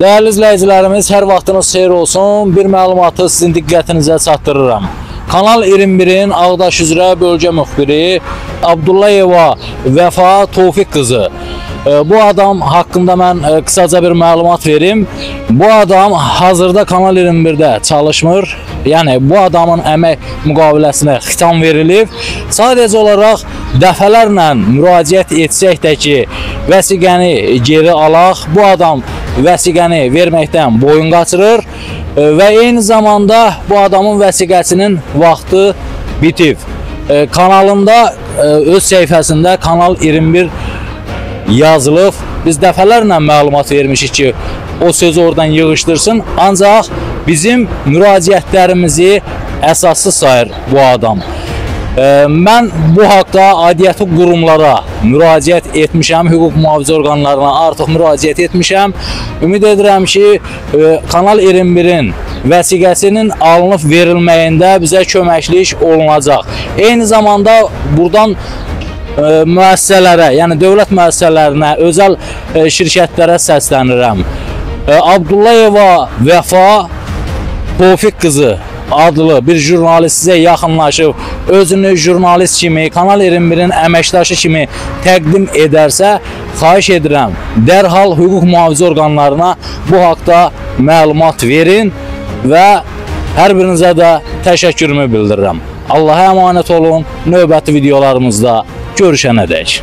Değerli izləyicilərimiz, hər vaxtınız xeyir olsun. Bir məlumatı sizin diqqətinizə çatdırıram. Kanal 21'in Ağdaş üzrə bölgə müxbiri Abdullayeva Vəfa Tofiq qızı. Bu adam haqqında mən qısaca bir məlumat verim. Bu adam hazırda Kanal 21'də çalışmır. Yəni bu adamın əmək müqaviləsinə xitam verilib. Sadəcə olaraq dəfələrlə müraciət etsək də ki, vəsiqəni geri alaq. Bu adam vəsiqəni verməkdən boyun qaçırır və eyni zamanda bu adamın vəsiqəsinin vaxtı bitib. Kanalında öz səhifəsində Kanal 21 yazılıb. Biz dəfələrlə məlumat vermişik ki, o sözü oradan yığışdırsın. Ancaq bizim müraciətlərimizi əsassız sayır bu adam. Mən bu haqda aidiyyəti qurumlara müraciət etmişəm, hüquq mühafizə orqanlarına artıq müraciət etmişəm. Ümid edirəm ki, Kanal 21'in vəsiqəsinin alınıb verilməyində bizə köməklik olunacaq. Eyni zamanda buradan müəssisələrə, yəni dövlət müəssisələrinə, özəl şirkətlərə səslənirəm. Abdullayeva Vəfa Tofiq qızı adlı bir jurnalist sizə yaxınlaşıb, özünü jurnalist kimi, Kanal 21'in əməkdaşı kimi təqdim edərsə, xahiş edirəm, dərhal hüquq mühafizə orqanlarına bu haqda məlumat verin və hər birinizə də təşəkkürümü bildirirəm. Allah'a əmanət olun, növbəti videolarımızda görüşənədək.